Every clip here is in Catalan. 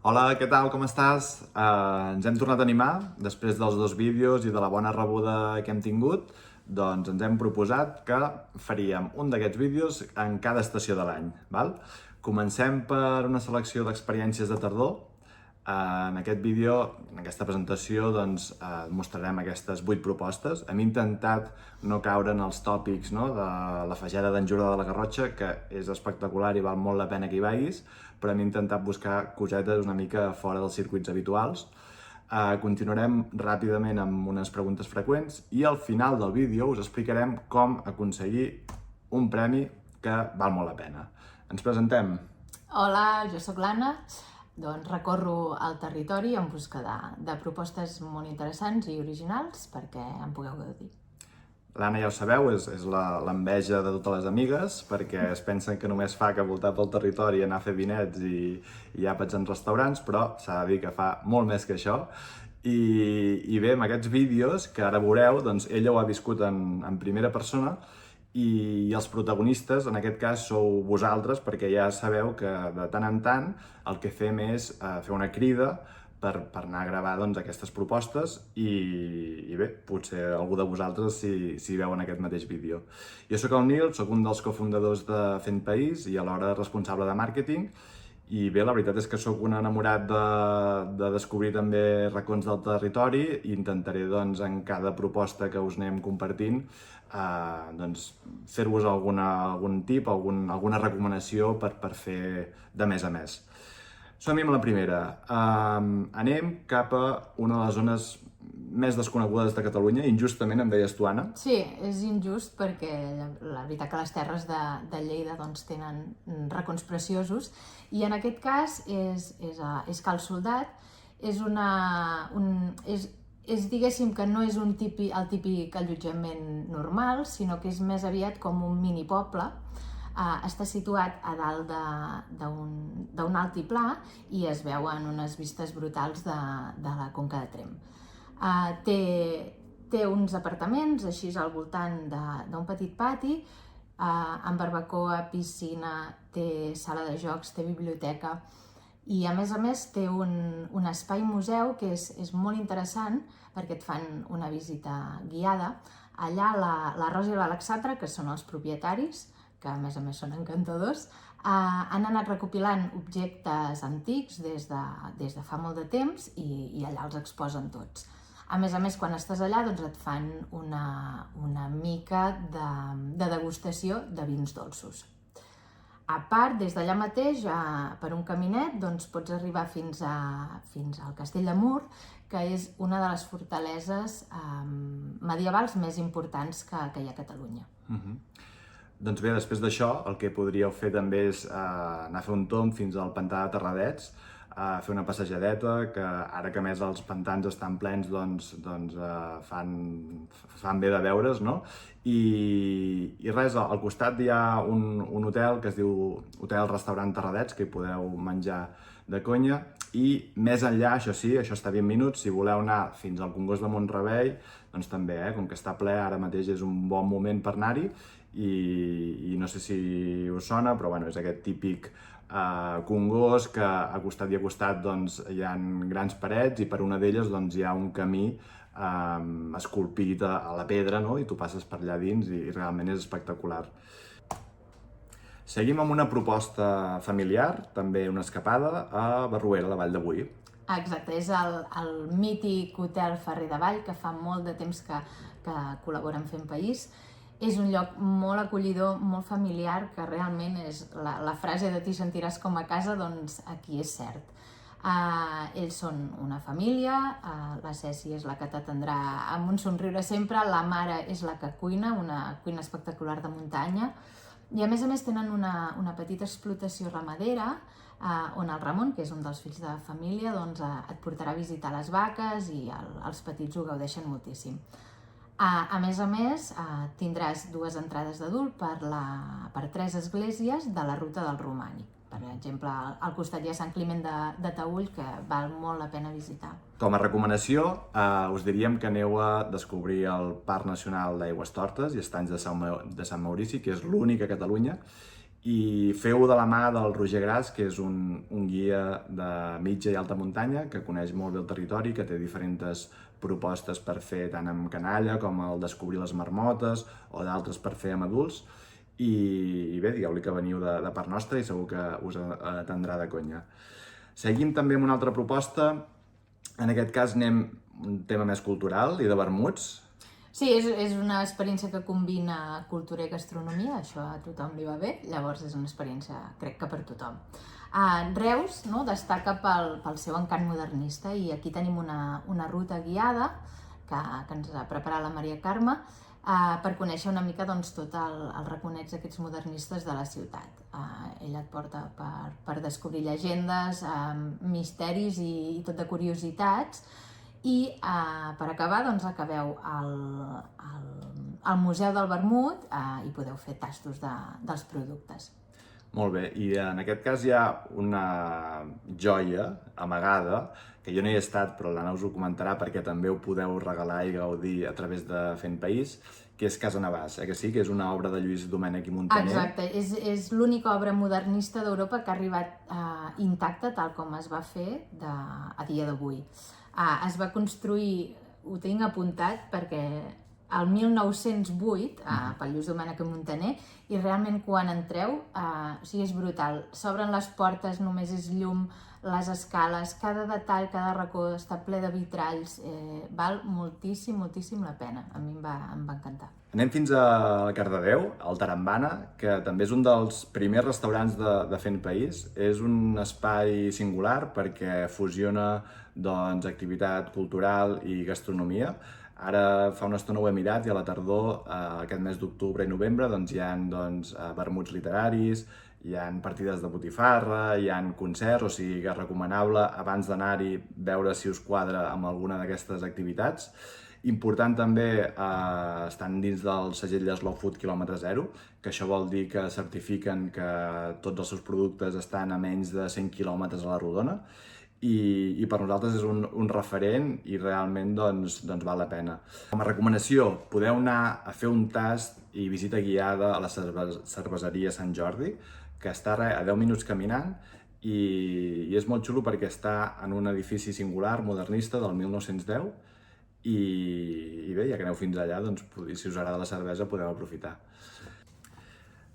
Hola, què tal? Com estàs? Ens hem tornat a animar, després dels dos vídeos i de la bona rebuda que hem tingut, doncs ens hem proposat que faríem un d'aquests vídeos en cada estació de l'any, val? Comencem per una selecció d'experiències de tardor. En aquest vídeo, en aquesta presentació, doncs, mostrarem aquestes 8 propostes. Hem intentat no caure en els tòpics, no?, de la fageda d'en Jordà de la Garrotxa, que és espectacular i val molt la pena que hi vagis, però hem intentat buscar cosetes una mica fora dels circuits habituals. Continuarem ràpidament amb unes preguntes freqüents i al final del vídeo us explicarem com aconseguir un premi que val molt la pena. Ens presentem. Hola, jo sóc l'Anna. Doncs recorro al territori en busca de propostes molt interessants i originals perquè en pugueu gaudir. L'Anna, ja ho sabeu, és l'enveja de totes les amigues, perquè es pensen que només fa que voltar pel territori, anar a fer vinets i àpats en restaurants, però s'ha de dir que fa molt més que això. I bé, amb aquests vídeos, que ara veureu, doncs ella ho ha viscut en primera persona i els protagonistes, en aquest cas, sou vosaltres, perquè ja sabeu que de tant en tant el que fem és fer una crida per anar a gravar doncs, aquestes propostes i bé, potser algú de vosaltres si veu en aquest mateix vídeo. Jo sóc el Nil, sóc un dels cofundadors de Fent País i alhora responsable de màrqueting i bé, la veritat és que sóc un enamorat de descobrir també racons del territori i intentaré doncs, en cada proposta que us anem compartint doncs, fer-vos algun tip, alguna recomanació per fer de mes a mes. Som-hi amb la primera. Anem cap a una de les zones més desconegudes de Catalunya, injustament, em deies tu, Anna. Sí, és injust perquè la veritat que les terres de Lleida doncs, tenen racons preciosos i en aquest cas és Cal Soldat. Diguéssim que no és el típic allotjament normal, sinó que és més aviat com un mini poble. Està situat a dalt d'un altiplà i es veuen unes vistes brutals de la Conca de Tremp. Té uns apartaments així al voltant d'un petit pati, amb barbacoa, piscina, té sala de jocs, té biblioteca i a més té un espai museu que és molt interessant perquè et fan una visita guiada. Allà la Rosa i l'Alexandra, que són els propietaris, que a més són encantadors, han anat recopilant objectes antics des de fa molt de temps i allà els exposen tots. A més, quan estàs allà doncs et fan una mica de degustació de vins dolços. A part, des d'allà mateix, per un caminet, doncs, pots arribar fins al Castell de Mur, que és una de les fortaleses medievals més importants que hi ha a Catalunya. Doncs bé, després d'això, el que podríeu fer també és anar a fer un tomb fins al pantà de Terradets, fer una passejadeta, que ara que més els pantans estan plens, doncs fan bé de veure's, no? I res, al costat hi ha un hotel que es diu Hotel Restaurant Terradets, que hi podeu menjar de conya, i més enllà, això sí, això està a 20 minuts, si voleu anar fins al Congost de Mont-rebei, doncs també, com que està ple, ara mateix és un bon moment per anar-hi, i no sé si us sona, però bueno, és aquest típic congost que a costat i a costat doncs, hi ha grans parets i per una d'elles doncs, hi ha un camí esculpit a la pedra, no? I tu passes per allà dins i realment és espectacular. Seguim amb una proposta familiar, també una escapada a Barruera, a la Vall de Boí. Exacte, és el mític Hotel Ferrer de Vall, que fa molt de temps que col·labora amb Fent País. És un lloc molt acollidor, molt familiar, que realment és la frase de t'hi sentiràs com a casa, doncs aquí és cert. Ells són una família, la Ceci és la que t'atendrà amb un somriure sempre, la mare és la que cuina, una cuina espectacular de muntanya, i a més tenen una petita explotació ramadera on el Ramon, que és un dels fills de família, doncs, et portarà a visitar les vaques i els petits ho gaudeixen moltíssim. A més, tindràs 2 entrades d'adult per 3 esglésies de la ruta del Romànic. Per exemple, al costat hi ha Sant Climent de Taüll, que val molt la pena visitar. Com a recomanació, us diríem que aneu a descobrir el Parc Nacional d'Aigüestortes i Estanys de Sant Maurici, que és l'únic a Catalunya, i feu de la mà del Roger Gras, que és un guia de mitja i alta muntanya, que coneix molt bé el territori, que té diferents propostes per fer tant amb canalla com el descobrir les marmotes o d'altres per fer amb adults. I bé, digueu-li que veniu de part nostra i segur que us atendrà de conya. Seguim també amb una altra proposta. En aquest cas anem un tema més cultural i de vermuts. Sí, és una experiència que combina cultura i gastronomia, això a tothom li va bé, llavors és una experiència, crec que per tothom. Reus, no, destaca pel seu encant modernista i aquí tenim una ruta guiada que ens ha preparat la Maria Carme per conèixer una mica doncs, tot el raconets d'aquests modernistes de la ciutat. Ella et porta per descobrir llegendes, misteris i tot de curiositats. I per acabar, doncs, acabeu al Museu del Vermut i podeu fer tastos dels productes. Molt bé, i en aquest cas hi ha una joia amagada, que jo no hi he estat, però l'Anna us ho comentarà perquè també ho podeu regalar i gaudir a través de Fent País, que és Casa Navàs, que sí? Que és una obra de Lluís Domènech i Muntaner. Exacte, és l'única obra modernista d'Europa que ha arribat intacta tal com es va fer a dia d'avui. Es va construir, ho tinc apuntat, perquè el 1908, pel Lluís Domènech i Muntaner, i realment quan entreu, és brutal. S'obren les portes, només és llum, les escales, cada detall, cada racó està ple de vitralls, val moltíssim, moltíssim la pena. A mi em va encantar. Anem fins a Cardedeu, al Tarambana, que també és un dels primers restaurants de Fent País. És un espai singular perquè fusiona activitat cultural i gastronomia. Ara fa una estona ho he mirat i a la tardor, aquest mes d'octubre i novembre, hi ha vermuts literaris, hi ha partides de botifarra, hi ha concerts, o sigui que és recomanable abans d'anar-hi veure si us quadra amb alguna d'aquestes activitats. Important també, estan dins del segell Slow Food quilòmetre zero, que això vol dir que certifiquen que tots els seus productes estan a menys de 100 quilòmetres a la rodona i per nosaltres és un referent i realment val la pena. Com a recomanació, podeu anar a fer un tast i visita guiada a la cerveseria Sant Jordi, que està a 10 minuts caminant i és molt xulo perquè està en un edifici singular, modernista, del 1910 i bé, ja que aneu fins allà, si us agrada la cervesa podeu aprofitar.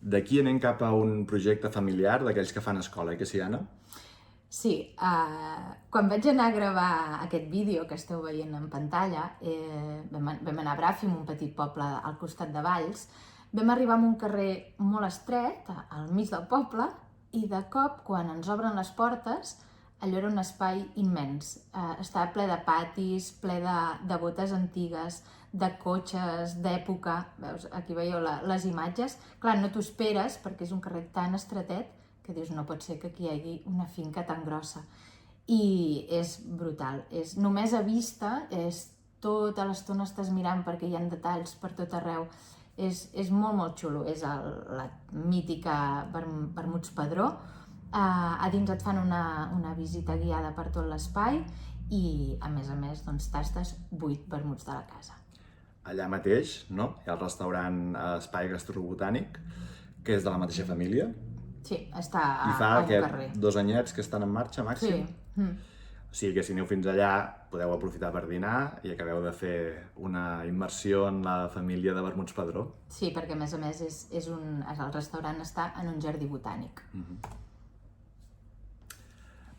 D'aquí anem cap a un projecte familiar d'aquells que fan escola, que sí, Anna? Sí, quan vaig anar a gravar aquest vídeo que esteu veient en pantalla, vam anar a Bràfim, un petit poble al costat de Valls, vam arribar a un carrer molt estret, al mig del poble, i de cop, quan ens obren les portes, allò era un espai immens. Estava ple de patis, ple de botes antigues, de cotxes d'època. Veus, aquí veieu les imatges. Clar, no t'ho esperes perquè és un carrer tan estretet que dius, no pot ser que aquí hi hagi una finca tan grossa. I és brutal. Només a vista, tota l'estona estàs mirant perquè hi ha detalls per tot arreu. És molt, molt xulo. És la mítica Vermuts Padró. A dins et fan una visita guiada per tot l'espai i, a més, tastes 8 vermuts de la casa. Allà mateix, no? Hi ha el restaurant Espai Gastrobotànic, que és de la mateixa família. Sí, està i fa a un carrer. 2 anyets que estan en marxa, màxim. Sí. O sigui que si aneu fins allà podeu aprofitar per dinar i acabeu de fer una immersió en la família de Vermuts Padró. Sí, perquè a més el restaurant està en un jardí botànic.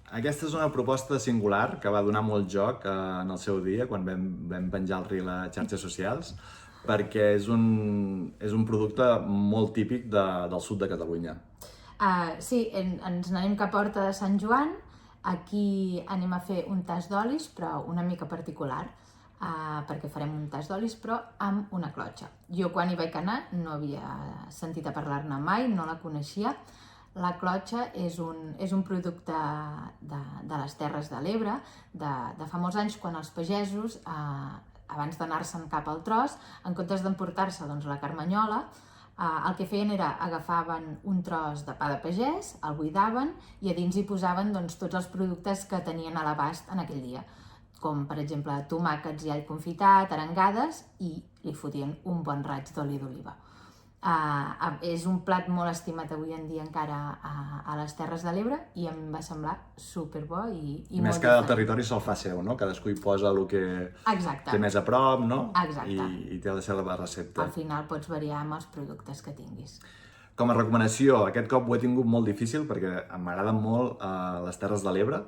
Aquesta és una proposta singular que va donar molt joc en el seu dia, quan vam penjar el reel a xarxes socials, perquè és un producte molt típic del sud de Catalunya. Sí, ens anem cap a Horta de Sant Joan. Aquí anem a fer un tast d'olis, però una mica particular, perquè farem un tast d'olis, però amb una clotxa. Jo quan hi vaig anar no havia sentit a parlar-ne mai, no la coneixia. La clotxa és un producte de les Terres de l'Ebre, de fa molts anys, quan els pagesos, abans d'anar-se'n cap al tros, en comptes d'emportar-se la carmanyola, el que feien era agafaven un tros de pa de pagès, el buidaven i a dins hi posaven tots els productes que tenien a l'abast en aquell dia, com per exemple tomàquets i all confitat, arengades, i li fotien un bon raig d'oli d'oliva. És un plat molt estimat avui en dia encara a les Terres de l'Ebre i em va semblar superbo i molt Més cada diferent. territori se'l fa seu, no? Cadascú hi posa el que Exacte. té més a prop, no? Exacte. I té la seva recepta. Al final pots variar amb els productes que tinguis. Com a recomanació, aquest cop ho he tingut molt difícil perquè m'agraden molt les Terres de l'Ebre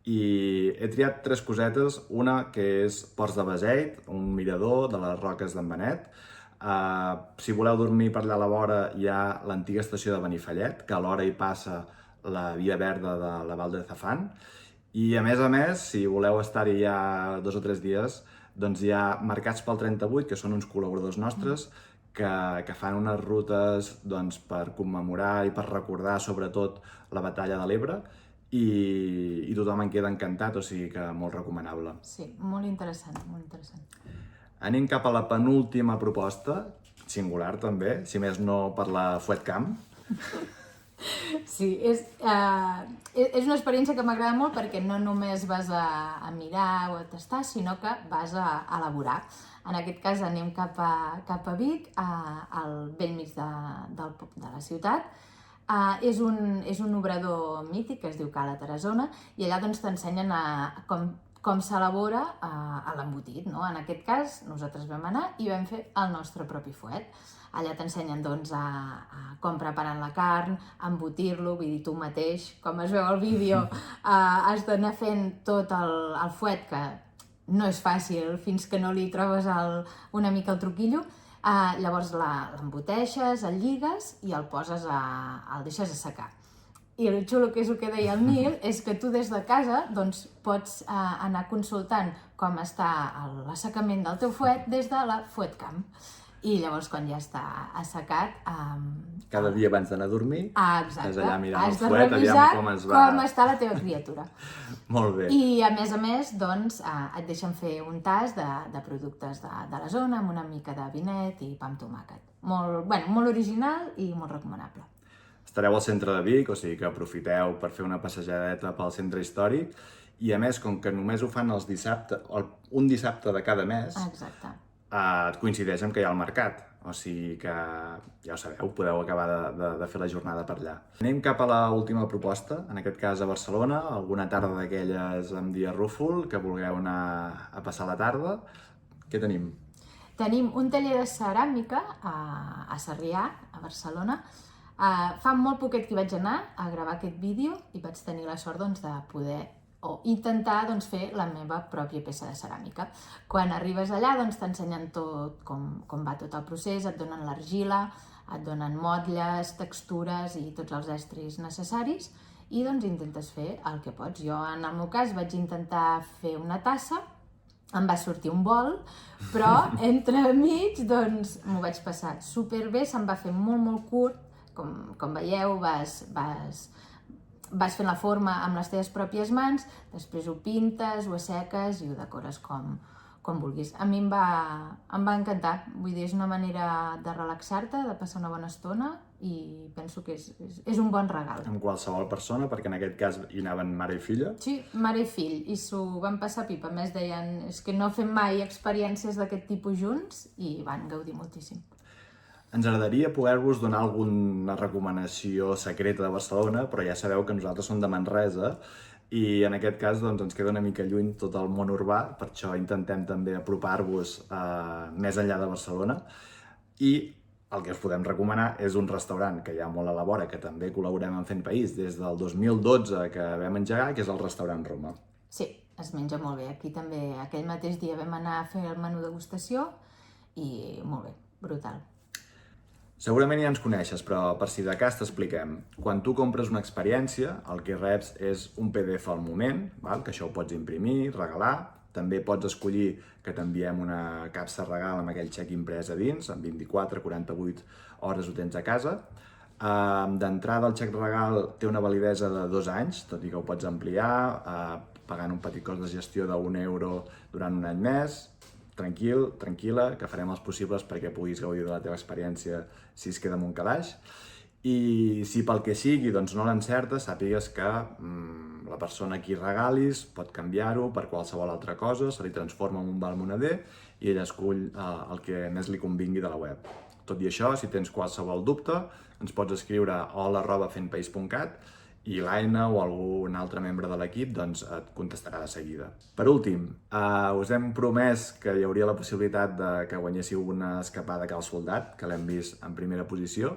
i he triat 3 cosetes. Una que és Ports de Beseit, un mirador de les Roques d'en Benet. Si voleu dormir per allà a la vora hi ha l'antiga estació de Benifallet, que alhora hi passa la via verda de la Val de Zafán. I a més, si voleu estar-hi ja 2 o 3 dies, doncs hi ha Marcats pel 38, que són uns col·laboradors nostres, que fan unes rutes doncs, per commemorar i per recordar sobretot la batalla de l'Ebre i tothom en queda encantat, o sigui que molt recomanable. Sí, molt interessant, molt interessant. Anem cap a la penúltima proposta, singular també, si més no per la Fuet Camp. Sí, és una experiència que m'agrada molt perquè no només vas a mirar o a tastar, sinó que vas a elaborar. En aquest cas anem cap a Vic, al bell mig de la ciutat. És un obrador mític que es diu Cala Tarazona i allà doncs t'ensenyen com s'elabora l'embotit, no? En aquest cas nosaltres vam anar i vam fer el nostre propi fuet. Allà t'ensenyen doncs, com preparen la carn, embotir-lo, vull dir, tu mateix, com es veu al vídeo, has d'anar fent tot el fuet, que no és fàcil fins que no li trobes una mica el truquillo. Llavors l'emboteixes, el lligues i el deixes assecar. I el xulo, que és el que deia el Nil, és que tu des de casa doncs, pots anar consultant com està l'assecament del teu fuet des de la Fuet Camp. I llavors, quan ja està assecat... Cada dia abans d'anar a dormir, has allà mirant el de fuet, revisar aviam com està la teva criatura. Molt bé. I a més, doncs, et deixen fer un tast de productes de la zona, amb una mica de vinet i pa amb tomàquet. Molt original i molt recomanable. Estareu al centre de Vic, o sigui que aprofiteu per fer una passejadeta pel centre històric i a més, com que només ho fan els dissabtes, un dissabte de cada mes, Exacte. Et coincideix amb que hi ha el mercat, o sigui que ja ho sabeu, podeu acabar de fer la jornada per allà. Anem cap a l'última proposta, en aquest cas a Barcelona, alguna tarda d'aquelles amb dia rúfol, que vulgueu anar a passar la tarda. Què tenim? Tenim un taller de ceràmica a Sarrià, a Barcelona. Fa molt poquet que hi vaig anar a gravar aquest vídeo i vaig tenir la sort doncs, de poder intentar fer la meva pròpia peça de ceràmica. Quan arribes allà doncs, t'ensenyen tot com va tot el procés, et donen l'argila, et donen motlles, textures i tots els estris necessaris i doncs intentes fer el que pots. Jo en el meu cas vaig intentar fer una tassa, em va sortir un bol, però entremig doncs m'ho vaig passar superbé, se'm va fer molt curt. Com veieu, vas fent la forma amb les teves pròpies mans, després ho pintes, ho asseques i ho decores com vulguis. A mi em va encantar, vull dir, és una manera de relaxar-te, de passar una bona estona i penso que és un bon regal. Amb qualsevol persona, perquè en aquest cas hi anaven mare i filla. Sí, mare i fill, i s'ho van passar pipa. A més deien, és que no fem mai experiències d'aquest tipus junts i van gaudir moltíssim. Ens agradaria poder-vos donar alguna recomanació secreta de Barcelona, però ja sabeu que nosaltres som de Manresa i en aquest cas doncs, ens queda una mica lluny tot el món urbà, per això intentem també apropar-vos més enllà de Barcelona. I el que us podem recomanar és un restaurant que hi ha molt a la vora, que també col·laborem en Fent País des del 2012 que vam engegar, que és el restaurant Roma. Sí, es menja molt bé. Aquí també aquell mateix dia vam anar a fer el menú degustació i molt bé, brutal. Segurament ja ens coneixes, però per si de cas t'expliquem. Quan tu compres una experiència, el que reps és un PDF al moment, que això ho pots imprimir, regalar. També pots escollir que t'enviem una capsa regal amb aquell xec imprès a dins, en 24-48 hores ho tens a casa. D'entrada, el xec regal té una validesa de 2 anys, tot i que ho pots ampliar, pagant un petit cost de gestió d'€1 durant un any més. Tranquil·la, que farem els possibles perquè puguis gaudir de la teva experiència si es queda amb un calaix. I si pel que sigui doncs no l'encertes, sàpigues que la persona a qui regalis pot canviar-ho per qualsevol altra cosa, se li transforma en un val moneder i ell escull el que més li convingui de la web. Tot i això, si tens qualsevol dubte, ens pots escriure a hola@fentpaís.cat i l'Aina o algun altre membre de l'equip doncs, et contestarà de seguida. Per últim, us hem promès que hi hauria la possibilitat de que guanyéssiu una escapada a Cal Soldat, que l'hem vist en primera posició,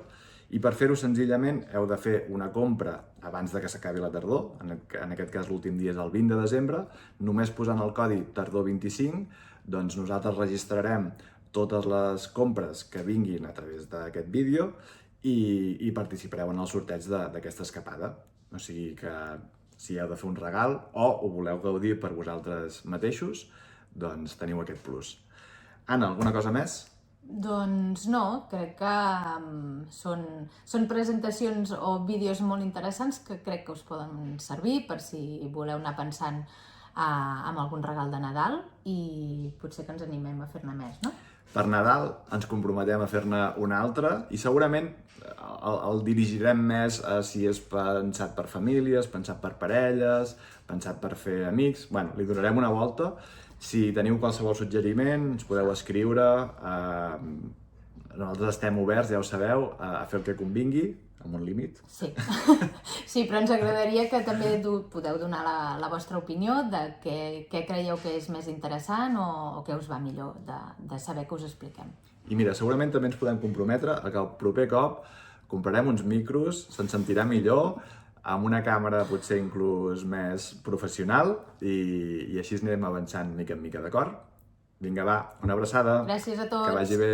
i per fer-ho senzillament heu de fer una compra abans de que s'acabi la tardor, en aquest cas l'últim dia és el 20 de desembre, només posant el codi tardor25, doncs nosaltres registrarem totes les compres que vinguin a través d'aquest vídeo i participareu en el sorteig d'aquesta escapada. O sigui que si heu de fer un regal o ho voleu gaudir per vosaltres mateixos, doncs teniu aquest plus. Anna, alguna cosa més? Doncs no, crec que són presentacions o vídeos molt interessants que crec que us poden servir per si voleu anar pensant en algun regal de Nadal i potser que ens animem a fer-ne més, no? Per Nadal ens comprometem a fer-ne una altra i segurament el dirigirem més a si és pensat per famílies, pensat per parelles, pensat per fer amics. Bueno, li donarem una volta. Si teniu qualsevol suggeriment, ens podeu escriure. Nosaltres estem oberts, ja ho sabeu, a fer el que convingui, amb un límit. Sí, sí, però ens agradaria que també podeu donar la vostra opinió de què creieu que és més interessant o què us va millor de saber que us expliquem. I mira, segurament també ens podem comprometre a que el proper cop comprarem uns micros, se'n sentirà millor, amb una càmera potser inclús més professional i així anirem avançant mica en mica, d'acord? Vinga, va, una abraçada. Gràcies a tots. Que vagi bé.